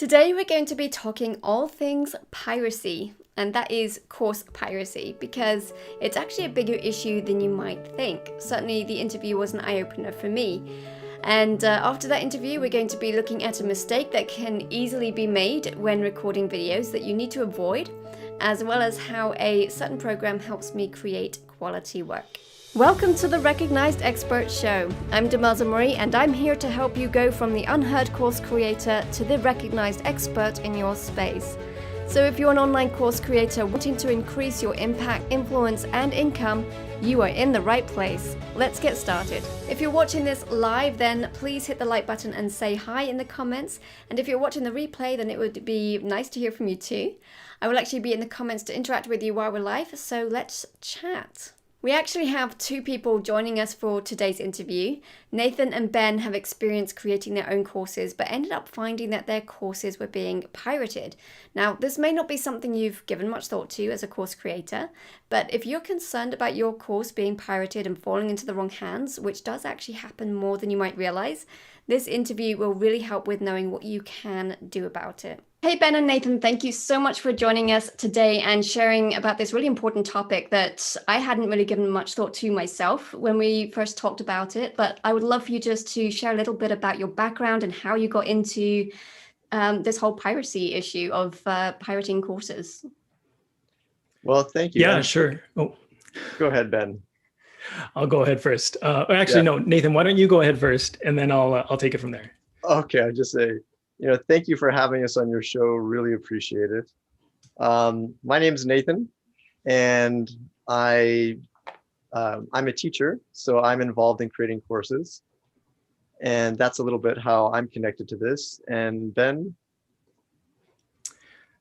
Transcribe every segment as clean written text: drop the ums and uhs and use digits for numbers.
Today we're going to be talking all things piracy, and that is course piracy, because it's actually a bigger issue than you might think. Certainly the interview was an eye-opener for me. And after that interview, we're going to be looking at a mistake that can easily be made when recording videos that you need to avoid, as well as how a certain program helps me create quality work. Welcome to the Recognized Expert Show. I'm Demelza and I'm here to help you go from the unheard course creator to the recognized expert in your space. So if you're an online course creator wanting to increase your impact, influence, and income, you are in the right place. Let's get started. If you're watching this live, then please hit the like button and say hi in the comments. And if you're watching the replay, then it would be nice to hear from you too. I will actually be in the comments to interact with you while we're live, so let's chat. We actually have two people joining us for today's interview. Nathan and Ben have experience creating their own courses, but ended up finding that their courses were being pirated. Now, this may not be something you've given much thought to as a course creator, but if you're concerned about your course being pirated and falling into the wrong hands, which does actually happen more than you might realize, this interview will really help with knowing what you can do about it. Hey, Ben and Nathan, thank you so much for joining us today and sharing about this really important topic that I hadn't really given much thought to myself when we first talked about it. But I would love for you just to share a little bit about your background and how you got into this whole piracy issue of pirating courses. Well, thank you. Yeah, sure. Oh, go ahead, Ben. I'll go ahead first. No, Nathan, why don't you go ahead first, and then I'll take it from there. Okay, I'll just say, thank you for having us on your show. Really appreciate it. My name is Nathan, and I'm a teacher, so I'm involved in creating courses, and that's a little bit how I'm connected to this. And Ben?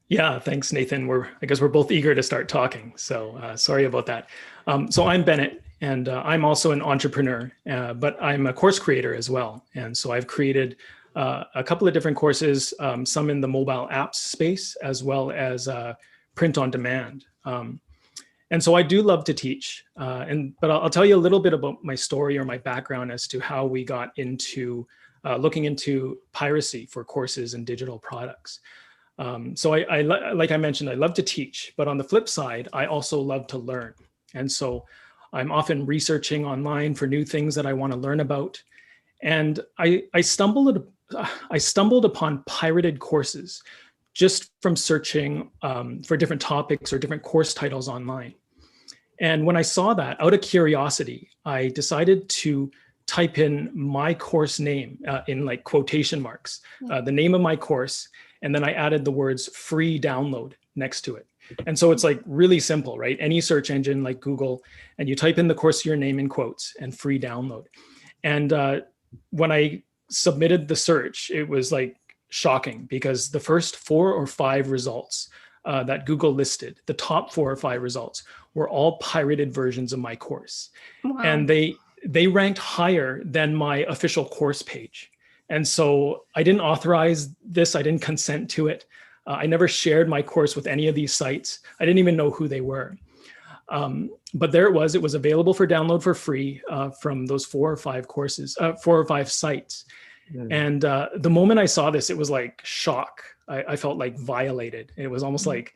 Yeah, thanks, Nathan. I guess we're both eager to start talking, so sorry about that. So I'm Bennett, and I'm also an entrepreneur, but I'm a course creator as well. And so I've created a couple of different courses, some in the mobile apps space, as well as print on demand. And so I do love to teach, but I'll tell you a little bit about my story or my background as to how we got into looking into piracy for courses and digital products. So like I mentioned, I love to teach, but on the flip side, I also love to learn. And so I'm often researching online for new things that I want to learn about. And I stumbled upon pirated courses just from searching for different topics or different course titles online. And when I saw that, out of curiosity, I decided to type in my course name in like quotation marks, the name of my course, and then I added the words free download next to it. And so it's like really simple, right? Any search engine like Google, and you type in the course of your name in quotes and free download. And when I submitted the search, it was like shocking because the first 4 or 5 results that Google listed, the top 4 or 5 results were all pirated versions of my course. Wow. And they ranked higher than my official course page. And so I didn't authorize this. I didn't consent to it. I never shared my course with any of these sites. I didn't even know who they were. But there it was. It was available for download for free from those 4 or 5 courses, 4 or 5 sites. Mm. And the moment I saw this, it was like shock. I felt like violated. It was almost like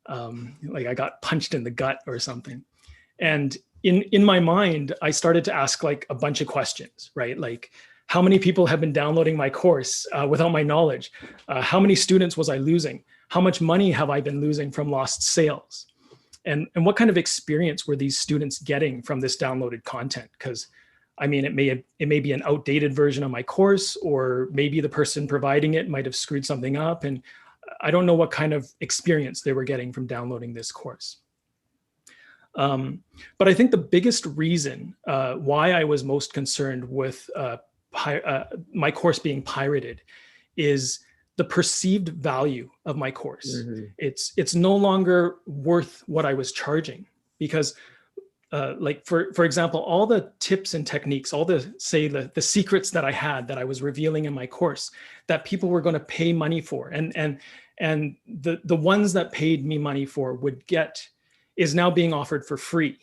I got punched in the gut or something. And in my mind, I started to ask like a bunch of questions, right? Like, how many people have been downloading my course without my knowledge? How many students was I losing? How much money have I been losing from lost sales? And what kind of experience were these students getting from this downloaded content? Because I mean, it may be an outdated version of my course, or maybe the person providing it might have screwed something up. And I don't know what kind of experience they were getting from downloading this course. But I think the biggest reason why I was most concerned with my course being pirated is the perceived value of my course. Mm-hmm. It's no longer worth what I was charging because like for example, all the tips and techniques, all the secrets that I had that I was revealing in my course that people were going to pay money for, and the ones that paid me money for would get is now being offered for free.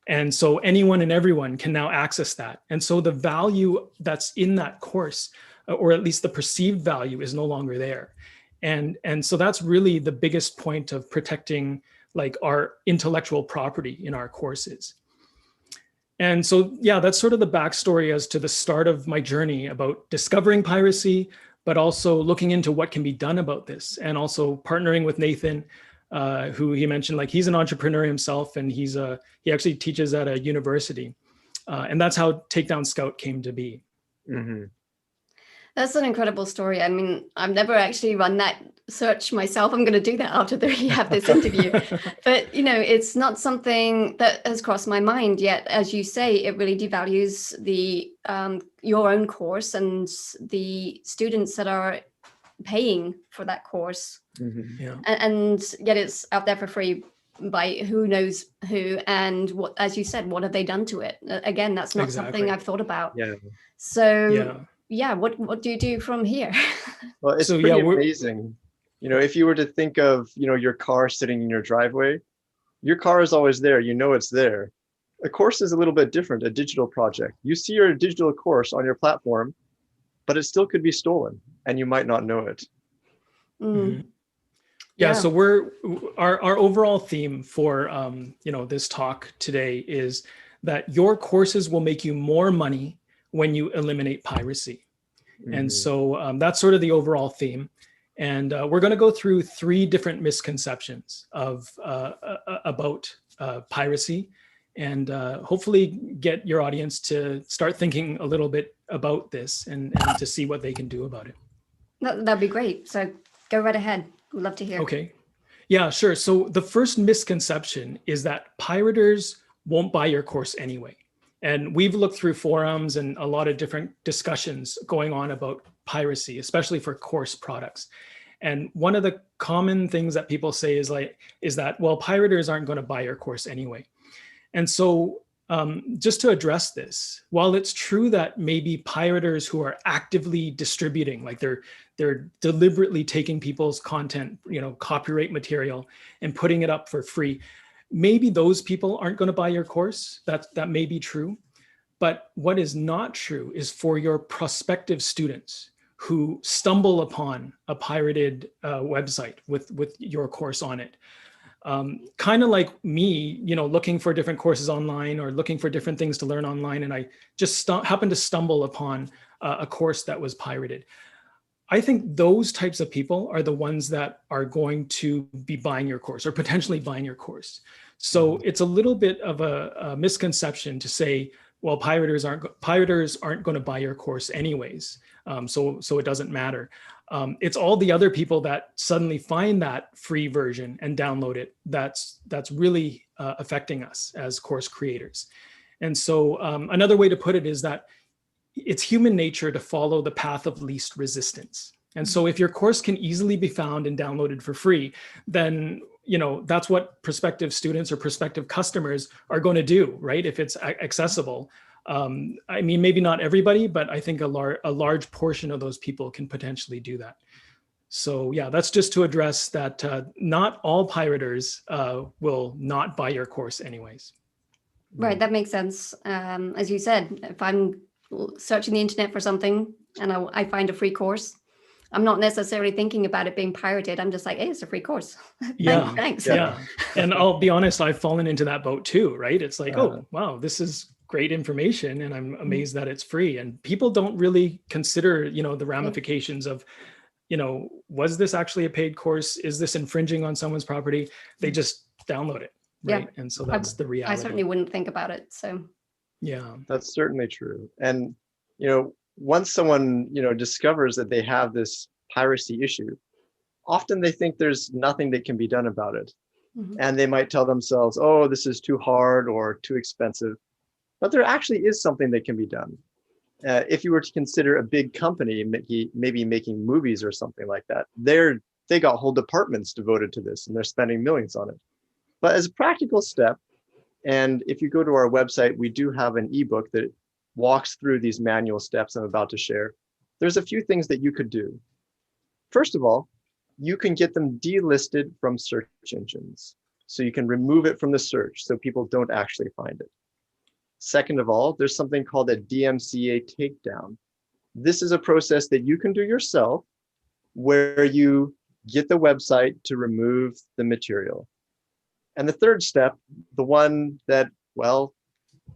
And so anyone and everyone can now access that. And so the value that's in that course, or at least the perceived value, is no longer there. And so that's really the biggest point of protecting like our intellectual property in our courses. And so, yeah, that's sort of the backstory as to the start of my journey about discovering piracy, but also looking into what can be done about this, and also partnering with Nathan, who he mentioned, like he's an entrepreneur himself, and he actually teaches at a university, and that's how Takedown Scout came to be. Mm-hmm. That's an incredible story. I mean, I've never actually run that search myself. I'm going to do that after we have this interview. But, it's not something that has crossed my mind yet. As you say, it really devalues your own course and the students that are paying for that course. Mm-hmm. Yeah. And yet it's out there for free by who knows who. And what, as you said, what have they done to it? Again, that's not something I've thought about. Yeah. So... yeah, what do you do from here? Well, it's pretty amazing. If you were to think of, your car sitting in your driveway, your car is always there. It's there. A course is a little bit different, a digital project. You see your digital course on your platform, but it still could be stolen and you might not know it. Mm-hmm. Yeah, so our overall theme for this talk today is that your courses will make you more money when you eliminate piracy. Mm-hmm. And so that's sort of the overall theme. And we're going to go through 3 different misconceptions about piracy, and hopefully get your audience to start thinking a little bit about this and to see what they can do about it. That'd be great. So go right ahead. I'd love to hear. Okay. Yeah, sure. So the first misconception is that pirators won't buy your course anyway. And we've looked through forums and a lot of different discussions going on about piracy, especially for course products. And one of the common things that people say is that, well, pirators aren't going to buy your course anyway. And so just to address this, while it's true that maybe pirators who are actively distributing, like they're deliberately taking people's content, copyright material, and putting it up for free, maybe those people aren't going to buy your course. That may be true. But what is not true is for your prospective students who stumble upon a pirated website with your course on it. Kind of like me, looking for different courses online or looking for different things to learn online. And I just happened to stumble upon a course that was pirated. I think those types of people are the ones that are going to be buying your course or potentially buying your course. So it's a little bit of a misconception to say, well, pirators aren't going to buy your course anyways. So it doesn't matter. It's all the other people that suddenly find that free version and download it that's really affecting us as course creators. And so another way to put it is that it's human nature to follow the path of least resistance. And so if your course can easily be found and downloaded for free, then that's what prospective students or prospective customers are going to do, right? If it's accessible. I mean, maybe not everybody, but I think a large portion of those people can potentially do that. So yeah, that's just to address that not all pirators will not buy your course anyways. Right, that makes sense. As you said, if I'm searching the internet for something and I find a free course, I'm not necessarily thinking about it being pirated. I'm just like, hey, it's a free course. Yeah, thanks. Yeah, and I'll be honest, I've fallen into that boat too, right? It's like, oh, wow, this is great information, and I'm amazed that it's free. And people don't really consider, the ramifications of, was this actually a paid course? Is this infringing on someone's property? They just download it, right? Yeah. And so that's the reality. I certainly wouldn't think about it. So yeah, that's certainly true. And once someone discovers that they have this piracy issue, often they think there's nothing that can be done about it. And they might tell themselves, oh, this is too hard or too expensive. But there actually is something that can be done. If you were to consider a big company maybe making movies or something like that, they got whole departments devoted to this and they're spending millions on it. But as a practical step, and if you go to our website, we do have an ebook that walks through these manual steps I'm about to share. There's a few things that you could do. First of all, you can get them delisted from search engines. So you can remove it from the search so people don't actually find it. Second of all, there's something called a DMCA takedown. This is a process that you can do yourself where you get the website to remove the material. And the third step, the one that, well,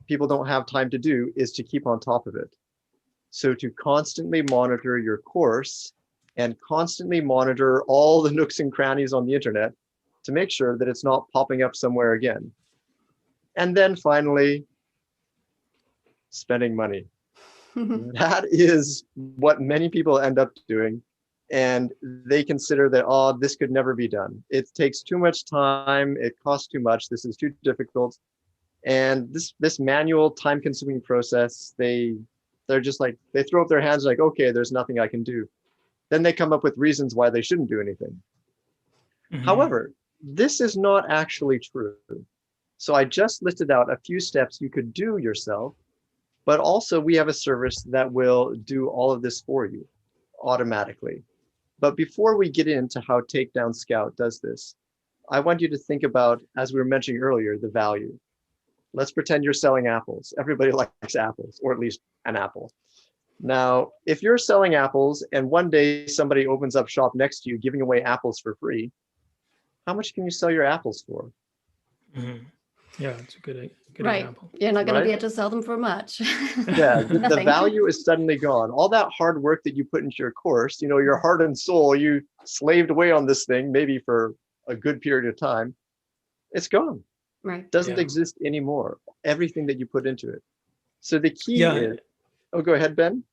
people don't have time to do, is to keep on top of it. So to constantly monitor your course and constantly monitor all the nooks and crannies on the internet to make sure that it's not popping up somewhere again. And then finally, spending money. That is what many people end up doing. And they consider that, oh, this could never be done. It takes too much time. It costs too much. This is too difficult. And this manual, time-consuming process, they're just like, they throw up their hands like, okay, there's nothing I can do. Then they come up with reasons why they shouldn't do anything. However, this is not actually true. So I just listed out a few steps you could do yourself, but also we have a service that will do all of this for you automatically. But before we get into how Takedown Scout does this, I want you to think about, as we were mentioning earlier, the value. Let's pretend you're selling apples. Everybody likes apples, or at least an apple. Now, if you're selling apples and one day somebody opens up shop next to you giving away apples for free, how much can you sell your apples for? Yeah, it's a good Right. example. You're not going to be able to sell them for much. Yeah, the value is suddenly gone. All that hard work that you put into your course, your heart and soul, you slaved away on this thing, maybe for a good period of time, it's gone. Right. Doesn't exist anymore. Everything that you put into it. So the key is, oh, go ahead, Ben.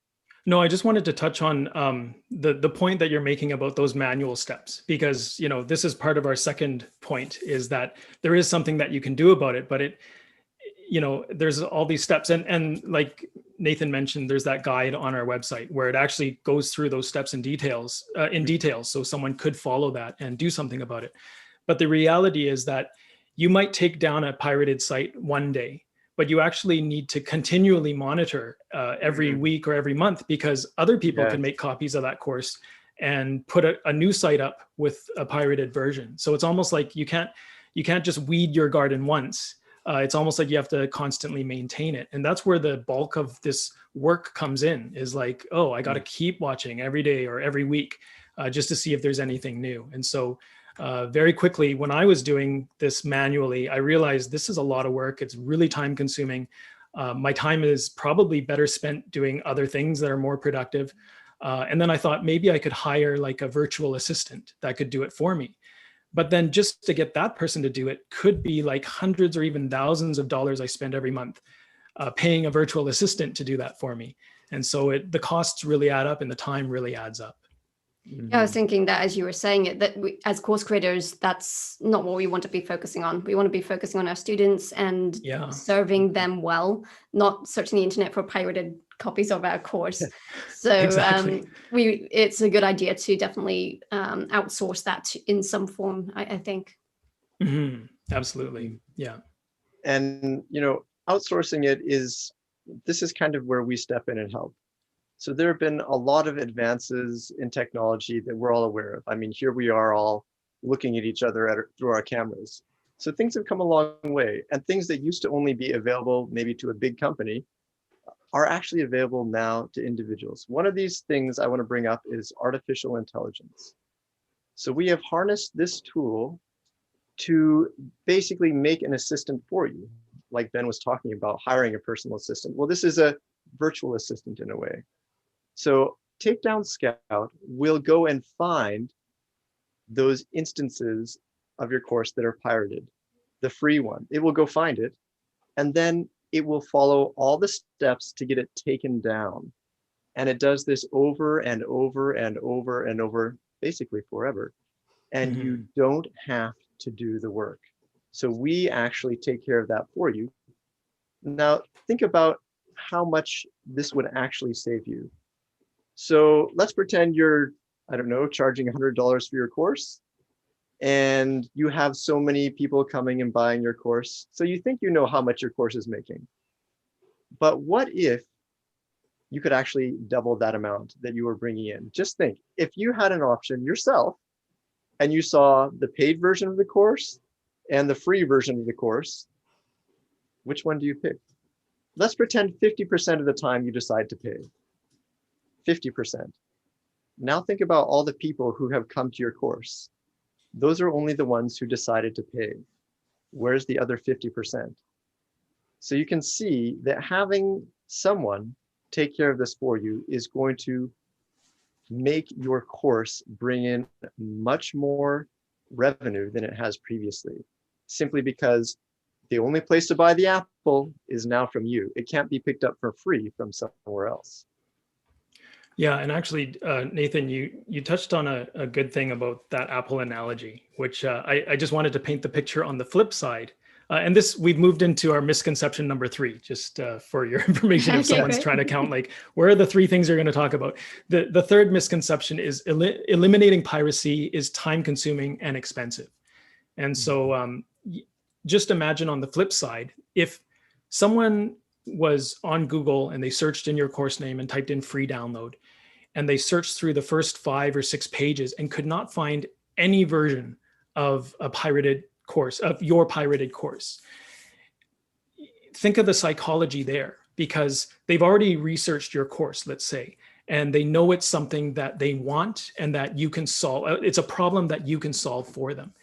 No, I just wanted to touch on the point that you're making about those manual steps, because this is part of our second point, is that there is something that you can do about it, but there's all these steps, and like Nathan mentioned, there's that guide on our website where it actually goes through those steps in details, so someone could follow that and do something about it. But the reality is that you might take down a pirated site one day, but you actually need to continually monitor every week or every month, because other people can make copies of that course and put a new site up with a pirated version. So it's almost like you can't just weed your garden once. It's almost like you have to constantly maintain it. And that's where the bulk of this work comes in, is like, oh, I got to keep watching every day or every week just to see if there's anything new. And so very quickly, when I was doing this manually, I realized this is a lot of work. It's really time consuming. My time is probably better spent doing other things that are more productive. And then I thought maybe I could hire like a virtual assistant that could do it for me. But then just to get that person to do it could be like hundreds or even thousands of dollars I spend every month paying a virtual assistant to do that for me. And so the costs really add up and the time really adds up. I was thinking that as you were saying it, that as course creators, that's not what we want to be focusing on. We want to be focusing on our students and serving them well, not searching the internet for pirated copies of our course. So it's a good idea to definitely outsource that in some form, I think. Absolutely. Yeah. And, outsourcing this is kind of where we step in and help. So there have been a lot of advances in technology that we're all aware of. I mean, here we are all looking at each other through our cameras. So things have come a long way, and things that used to only be available maybe to a big company are actually available now to individuals. One of these things I want to bring up is artificial intelligence. So we have harnessed this tool to basically make an assistant for you, like Ben was talking about, hiring a personal assistant. Well, this is a virtual assistant in a way. So Takedown Scout will go and find those instances of your course that are pirated, the free one. It will go find it, and then it will follow all the steps to get it taken down. And it does this over and over and over and over, basically forever. And you don't have to do the work. So we actually take care of that for you. Now, think about how much this would actually save you. So let's pretend you're, I don't know, charging $100 for your course, and you have so many people coming and buying your course. So you think you know how much your course is making. But what if you could actually double that amount that you were bringing in? Just think, if you had an option yourself and you saw the paid version of the course and the free version of the course, which one do you pick? Let's pretend 50% of the time you decide to pay. 50%. Now think about all the people who have come to your course. Those are only the ones who decided to pay. Where's the other 50%? So you can see that having someone take care of this for you is going to make your course bring in much more revenue than it has previously, simply because the only place to buy the apple is now from you. It can't be picked up for free from somewhere else. Yeah, and actually, Nathan, you touched on a good thing about that Apple analogy, which I just wanted to paint the picture on the flip side. And this, we've moved into our misconception number 3, just for your information, if Okay, someone's great. trying to count, like, where are the 3 things you're going to talk about? The third misconception is eliminating piracy is time consuming and expensive. And so just imagine on the flip side, if someone was on Google and they searched in your course name and typed in free download, and they searched through the first 5 or 6 pages and could not find any version of a pirated course, of your pirated course. Think of the psychology there, because they've already researched your course, let's say, and they know it's something that they want and that you can solve. It's a problem that you can solve for them.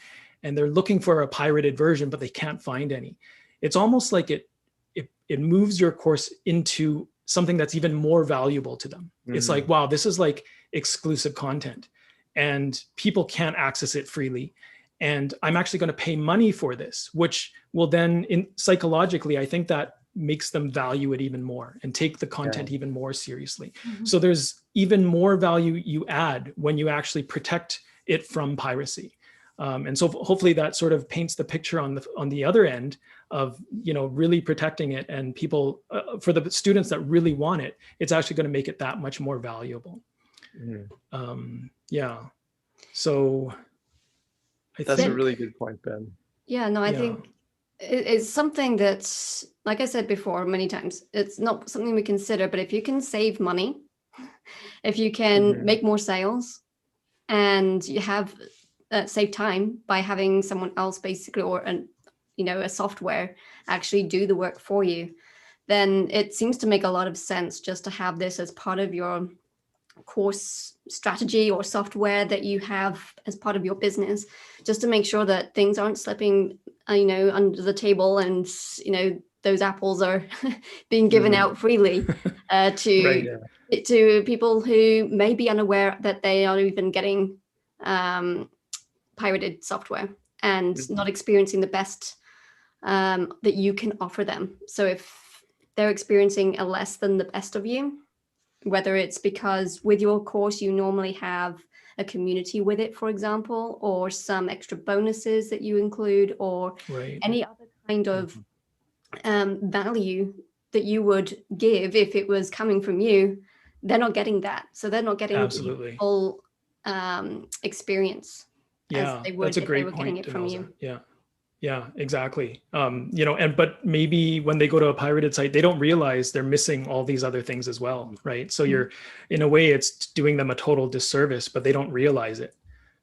And they're looking for a pirated version, but they can't find any. It's almost like it moves your course into something that's even more valuable to them. Mm-hmm. It's like, wow, this is like exclusive content and people can't access it freely. And I'm actually going to pay money for this, which will then psychologically, I think that makes them value it even more and take the content even more seriously. Mm-hmm. So there's even more value you add when you actually protect it from piracy. And so hopefully that sort of paints the picture on the other end of, really protecting it, and people, for the students that really want it, it's actually going to make it that much more valuable. Mm. So that's a really good point, Ben. Yeah, no, I think it's something that's, like I said before many times, it's not something we consider, but if you can save money, if you can make more sales, and you have save time by having someone else basically, or a software actually do the work for you, then it seems to make a lot of sense just to have this as part of your course strategy or software that you have as part of your business, just to make sure that things aren't slipping under the table, and those apples are being given out freely to people who may be unaware that they are even getting pirated software and not experiencing the best that you can offer them. So if they're experiencing a less than the best of you, whether it's because with your course you normally have a community with it, for example, or some extra bonuses that you include, or any other kind of value that you would give if it was coming from you, they're not getting that. So they're not getting the full experience. Yeah, as they would that's a if great they were point, getting it from you. Yeah, exactly. But maybe when they go to a pirated site, they don't realize they're missing all these other things as well, right? So you're, in a way, it's doing them a total disservice, but they don't realize it.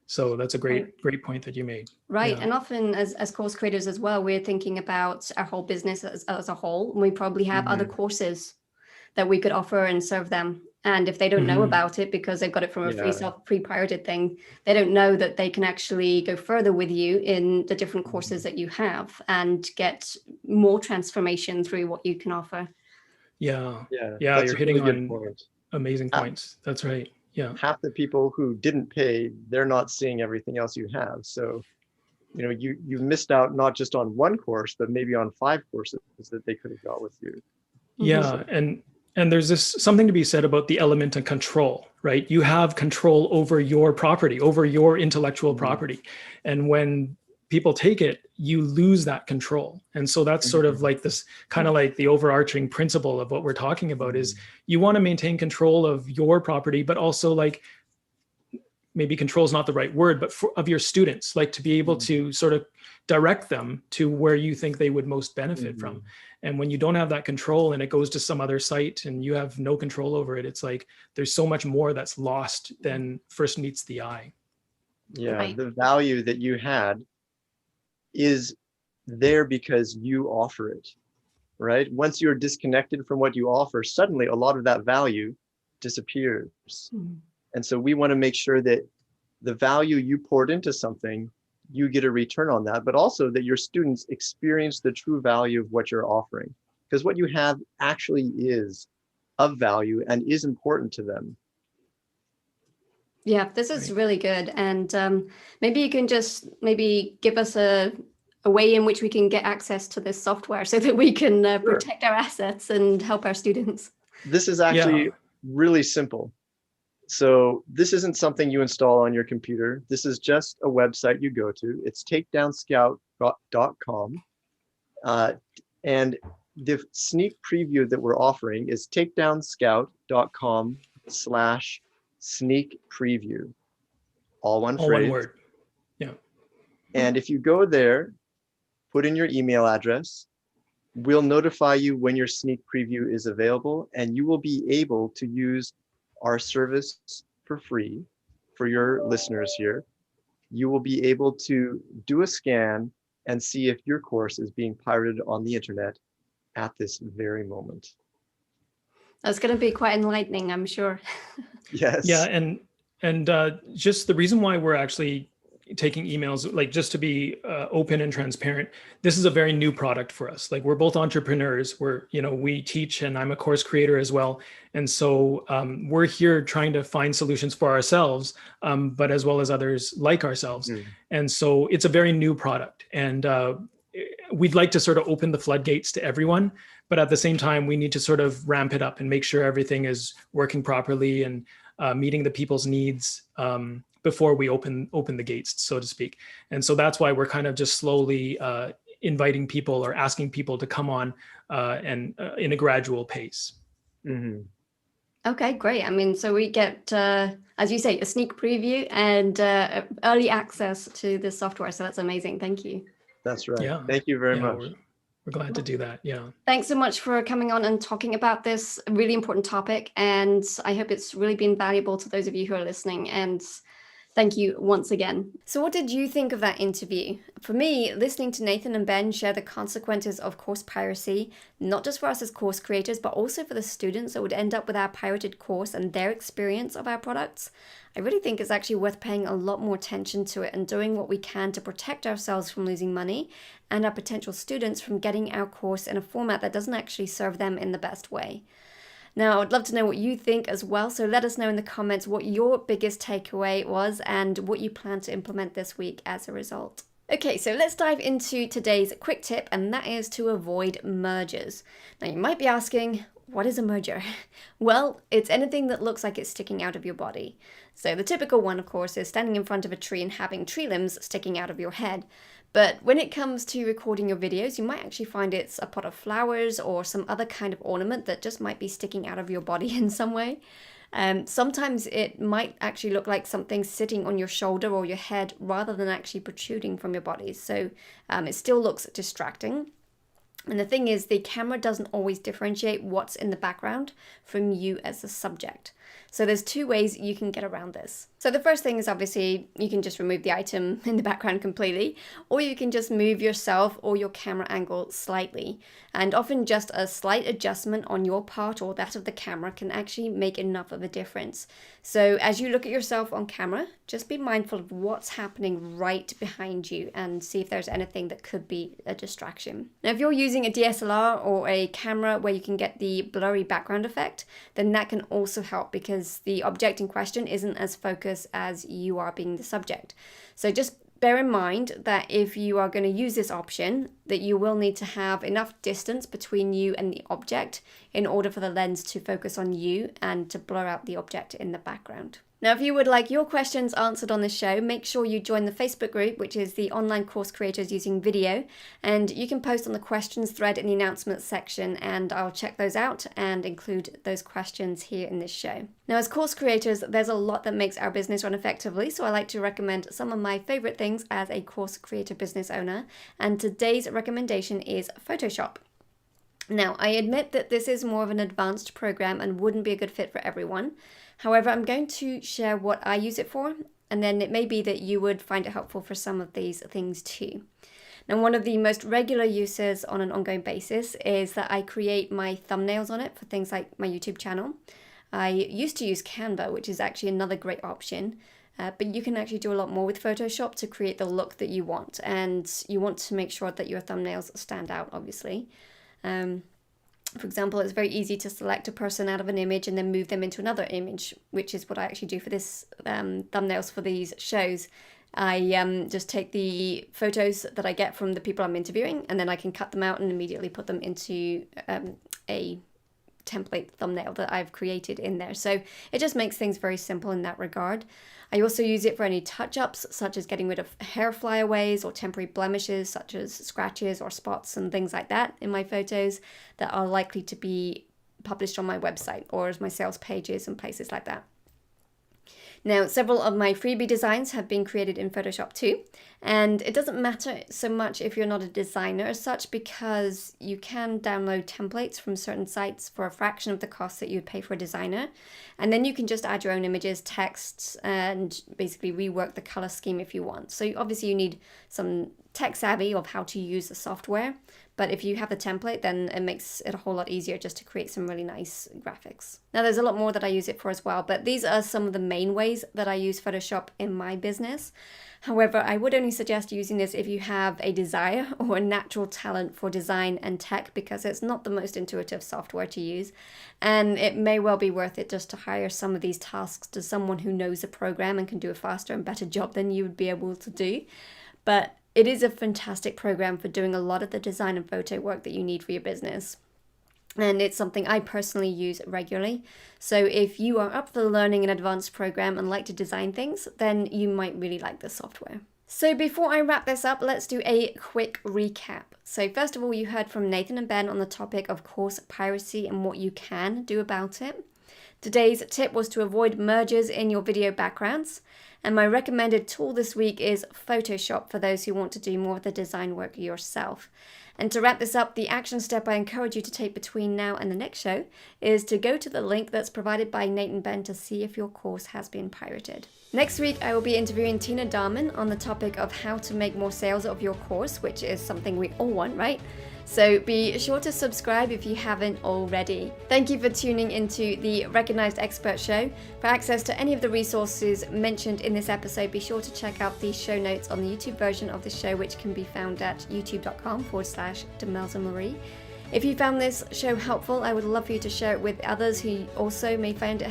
So that's a great point that you made. Right. Yeah. And often as course creators as well, we're thinking about our whole business as a whole. And we probably have other courses that we could offer and serve them. And if they don't know about it because they've got it from a free pirated thing, they don't know that they can actually go further with you in the different courses that you have and get more transformation through what you can offer. Yeah. You're hitting on amazing points. That's right. Yeah. Half the people who didn't pay, they're not seeing everything else you have. So, you missed out not just on one course, but maybe on 5 courses that they could have got with you. Yeah. And there's something to be said about the element of control, right? You have control over your property, over your intellectual property. And when people take it, you lose that control. And so that's sort of like this kind of like the overarching principle of what we're talking about is you want to maintain control of your property, but also like maybe control is not the right word, but of your students, like to be able to sort of direct them to where you think they would most benefit from. And when you don't have that control and it goes to some other site and you have no control over it, it's like there's so much more that's lost than first meets the eye. Yeah, the value that you had is there because you offer it, right? Once you're disconnected from what you offer, suddenly a lot of that value disappears. And so we want to make sure that the value you poured into something, you get a return on that, but also that your students experience the true value of what you're offering. Because what you have actually is of value and is important to them. Yeah, this is really good. And maybe you can just maybe give us a way in which we can get access to this software so that we can protect our assets and help our students. This is actually really simple. So this isn't something you install on your computer. This is just a website you go to. It's takedownscout.com. And the sneak preview that we're offering is takedownscout.com/sneak preview. All one phrase. One word. Yeah. And if you go there, put in your email address, we'll notify you when your sneak preview is available, and you will be able to use our service for free for your listeners here. You will be able to do a scan and see if your course is being pirated on the internet at this very moment. That's going to be quite enlightening, I'm sure. Yes. Yeah, and just the reason why we're actually taking emails, like just to be open and transparent, this is a very new product for us. Like we're both entrepreneurs. We teach, and I'm a course creator as well. And so we're here trying to find solutions for ourselves, but as well as others like ourselves. And so it's a very new product, and we'd like to sort of open the floodgates to everyone, but at the same time, we need to sort of ramp it up and make sure everything is working properly and meeting the people's needs before we open the gates, so to speak. And so that's why we're kind of just slowly inviting people or asking people to come on and in a gradual pace. Mm-hmm. Okay, great. I mean, so we get, as you say, a sneak preview and early access to this software. So that's amazing. Thank you. That's right. Yeah. Thank you very much. We're glad to do that. Yeah. Thanks so much for coming on and talking about this really important topic. And I hope it's really been valuable to those of you who are listening. And thank you once again. So what did you think of that interview? For me, listening to Nathan and Ben share the consequences of course piracy, not just for us as course creators, but also for the students that would end up with our pirated course and their experience of our products, I really think it's actually worth paying a lot more attention to it and doing what we can to protect ourselves from losing money and our potential students from getting our course in a format that doesn't actually serve them in the best way. Now, I'd love to know what you think as well, so let us know in the comments what your biggest takeaway was and what you plan to implement this week as a result. Okay, so let's dive into today's quick tip, and that is to avoid mergers. Now, you might be asking, what is a merger? Well, it's anything that looks like it's sticking out of your body. So the typical one, of course, is standing in front of a tree and having tree limbs sticking out of your head. But when it comes to recording your videos, you might actually find it's a pot of flowers or some other kind of ornament that just might be sticking out of your body in some way. Sometimes it might actually look like something sitting on your shoulder or your head rather than actually protruding from your body. So it still looks distracting. And the thing is, the camera doesn't always differentiate what's in the background from you as the subject. So there's two ways you can get around this. So the first thing is obviously you can just remove the item in the background completely, or you can just move yourself or your camera angle slightly. And often just a slight adjustment on your part or that of the camera can actually make enough of a difference. So as you look at yourself on camera, just be mindful of what's happening right behind you and see if there's anything that could be a distraction. Now, if you're using a DSLR or a camera where you can get the blurry background effect, then that can also help because the object in question isn't as focused as you are being the subject. So just bear in mind that if you are going to use this option, that you will need to have enough distance between you and the object in order for the lens to focus on you and to blur out the object in the background. Now, if you would like your questions answered on this show, make sure you join the Facebook group, which is the Online Course Creators Using Video, and you can post on the questions thread in the announcements section, and I'll check those out and include those questions here in this show. Now, as course creators, there's a lot that makes our business run effectively, so I like to recommend some of my favorite things as a course creator business owner, and today's recommendation is Photoshop. Now, I admit that this is more of an advanced program and wouldn't be a good fit for everyone. However, I'm going to share what I use it for, and then it may be that you would find it helpful for some of these things too. Now, one of the most regular uses on an ongoing basis is that I create my thumbnails on it for things like my YouTube channel. I used to use Canva, which is actually another great option. But you can actually do a lot more with Photoshop to create the look that you want. And you want to make sure that your thumbnails stand out, obviously. For example, it's very easy to select a person out of an image and then move them into another image, which is what I actually do for this thumbnails for these shows. I just take the photos that I get from the people I'm interviewing, and then I can cut them out and immediately put them into a template thumbnail that I've created in there. So it just makes things very simple in that regard. I also use it for any touch-ups, such as getting rid of hair flyaways or temporary blemishes, such as scratches or spots and things like that in my photos that are likely to be published on my website or as my sales pages and places like that. Now, several of my freebie designs have been created in Photoshop too, and it doesn't matter so much if you're not a designer as such, because you can download templates from certain sites for a fraction of the cost that you'd pay for a designer, and then you can just add your own images, texts, and basically rework the color scheme if you want. So obviously you need some tech savvy of how to use the software, but if you have the template, then it makes it a whole lot easier just to create some really nice graphics. Now, there's a lot more that I use it for as well, but these are some of the main ways that I use Photoshop in my business. However, I would only suggest using this if you have a desire or a natural talent for design and tech, because it's not the most intuitive software to use, and it may well be worth it just to hire some of these tasks to someone who knows the program and can do a faster and better job than you would be able to do. But it is a fantastic program for doing a lot of the design and photo work that you need for your business. And it's something I personally use regularly. So if you are up for learning an advanced program and like to design things, then you might really like this software. So before I wrap this up, let's do a quick recap. So first of all, you heard from Nathan and Ben on the topic of course piracy and what you can do about it. Today's tip was to avoid mergers in your video backgrounds. And my recommended tool this week is Photoshop for those who want to do more of the design work yourself. And to wrap this up, the action step I encourage you to take between now and the next show is to go to the link that's provided by Nate and Ben to see if your course has been pirated. Next week, I will be interviewing Tina Darman on the topic of how to make more sales of your course, which is something we all want, right? So be sure to subscribe if you haven't already. Thank you for tuning into the Recognized Expert Show. For access to any of the resources mentioned in this episode, be sure to check out the show notes on the YouTube version of the show, which can be found at youtube.com/Demelza Marie. If you found this show helpful, I would love for you to share it with others who also may find it